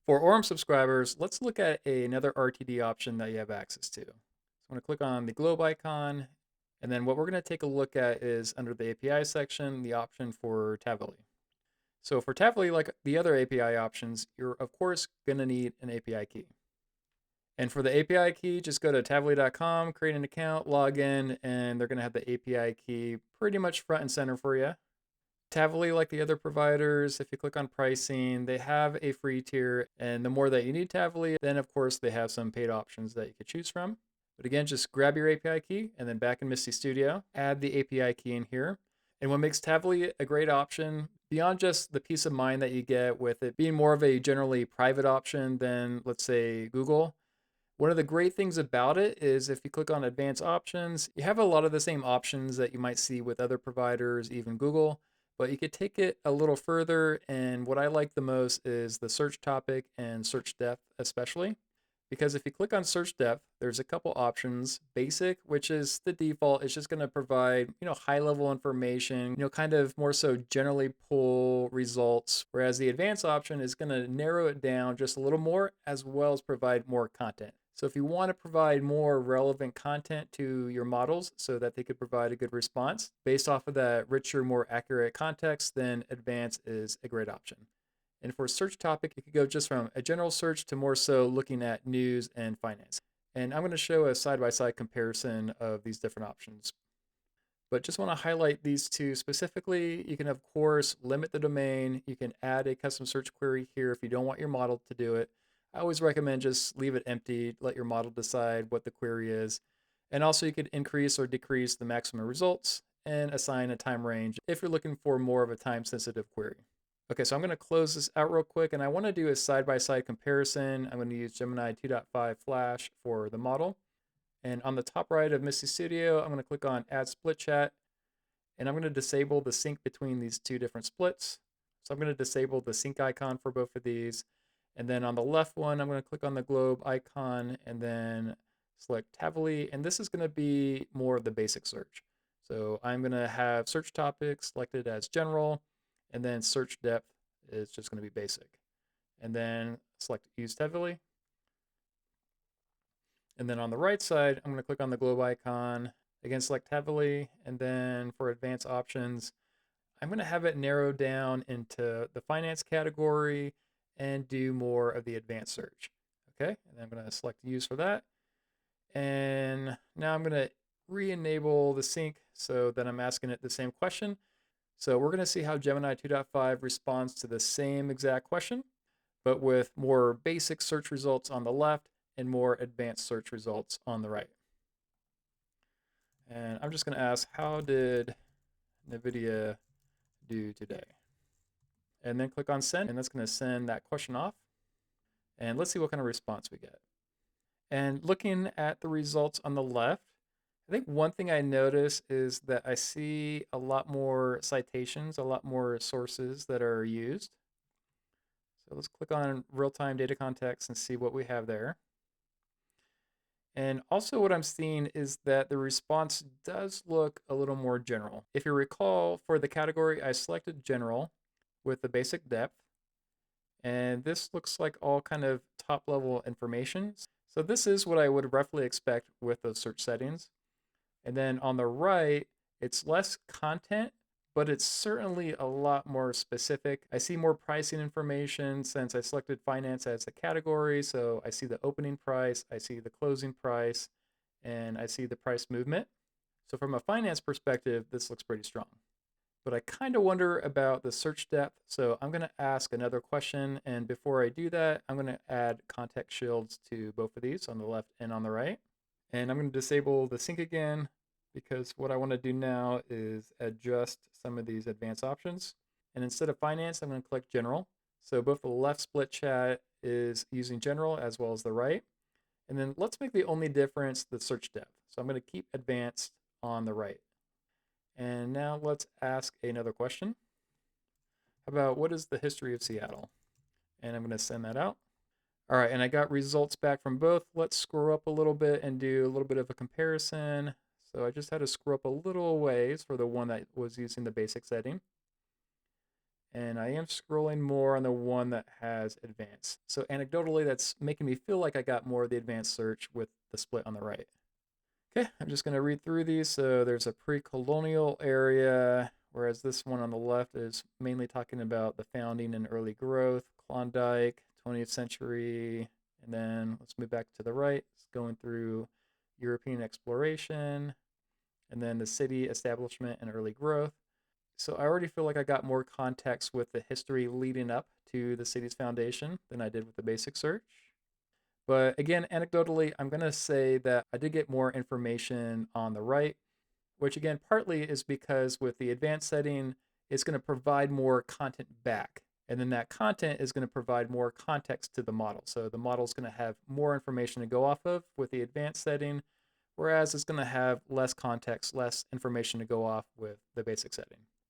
For ORM subscribers, let's look at another RTD option that you have access to. So I'm going to click on the globe icon, and then what we're going to take a look at is under the API section, the option for Tavily. So for Tavily, like the other API options, you're of course going to need an API key. And for the API key, just go to tavily.com, create an account, log in, and they're going to have the API key pretty much front and center for you. Tavily, like the other providers, if you click on pricing, they have a free tier, and the more that you need Tavily, then of course they have some paid options that you could choose from. But again, just grab your API key, and then back in Msty Studio, add the API key in here. And what makes Tavily a great option, beyond just the peace of mind that you get with it being more of a generally private option than, let's say, Google, one of the great things about it is if you click on advanced options, you have a lot of the same options that you might see with other providers, even Google, but you could take it a little further. And what I like the most is the search topic and search depth, especially. Because if you click on search depth, there's a couple options. Basic, which is the default, it's just going to provide, high level information, kind of more so generally pull results. Whereas the advanced option is going to narrow it down just a little more, as well as provide more content. So if you want to provide more relevant content to your models so that they could provide a good response based off of that richer, more accurate context, then advanced is a great option. And for search topic, you could go just from a general search to more so looking at news and finance. And I'm going to show a side-by-side comparison of these different options. But just want to highlight these two specifically. You can, of course, limit the domain. You can add a custom search query here if you don't want your model to do it. I always recommend just leave it empty, let your model decide what the query is. And also you could increase or decrease the maximum results and assign a time range if you're looking for more of a time-sensitive query. Okay, so I'm going to close this out real quick, and I want to do a side-by-side comparison. I'm going to use Gemini 2.5 Flash for the model. And on the top right of Msty Studio, I'm going to click on Add Split Chat, and I'm going to disable the sync between these two different splits. So I'm going to disable the sync icon for both of these. And then on the left one, I'm going to click on the globe icon and then select Tavily. And this is going to be more of the basic search. So I'm going to have search topics selected as general, and then search depth is just going to be basic. And then select Use Tavily. And then on the right side, I'm going to click on the globe icon, again select Tavily, and then for advanced options, I'm going to have it narrow down into the finance category and do more of the advanced search. Okay, and I'm going to select use for that. And now I'm going to re-enable the sync so that I'm asking it the same question. So we're going to see how Gemini 2.5 responds to the same exact question, but with more basic search results on the left and more advanced search results on the right. And I'm just going to ask, how did NVIDIA do today? And then click on send, and that's going to send that question off. And let's see what kind of response we get. And looking at the results on the left, I think one thing I notice is that I see a lot more citations, a lot more sources that are used. So let's click on real-time data context and see what we have there. And also what I'm seeing is that the response does look a little more general. If you recall, for the category, I selected general with the basic depth. And this looks like all kind of top-level information. So this is what I would roughly expect with those search settings. And then on the right, it's less content, but it's certainly a lot more specific. I see more pricing information since I selected finance as a category. So I see the opening price, I see the closing price, and I see the price movement. So from a finance perspective, this looks pretty strong. But I kind of wonder about the search depth. So I'm going to ask another question. And before I do that, I'm going to add context shields to both of these on the left and on the right. And I'm going to disable the sync again, because what I want to do now is adjust some of these advanced options. And instead of finance, I'm going to click general. So both the left split chat is using general as well as the right. And then let's make the only difference the search depth. So I'm going to keep advanced on the right. And now let's ask another question. How about, what is the history of Seattle? And I'm going to send that out. All right, and I got results back from both. Let's scroll up a little bit and do a little bit of a comparison. So I just had to scroll up a little ways for the one that was using the basic setting. and I am scrolling more on the one that has advanced. So anecdotally, that's making me feel like I got more of the advanced search with the split on the right. Okay, I'm just going to read through these. So there's a pre-colonial area, whereas this one on the left is mainly talking about the founding and early growth, Klondike, 20th century, and then let's move back to the right. It's going through European exploration, and then the city establishment and early growth. So I already feel like I got more context with the history leading up to the city's foundation than I did with the basic search. But again, anecdotally, I'm going to say that I did get more information on the right, which again, partly is because with the advanced setting, it's going to provide more content back. And then that content is going to provide more context to the model. So the model is going to have more information to go off of with the advanced setting, whereas it's going to have less context, less information to go off with the basic setting.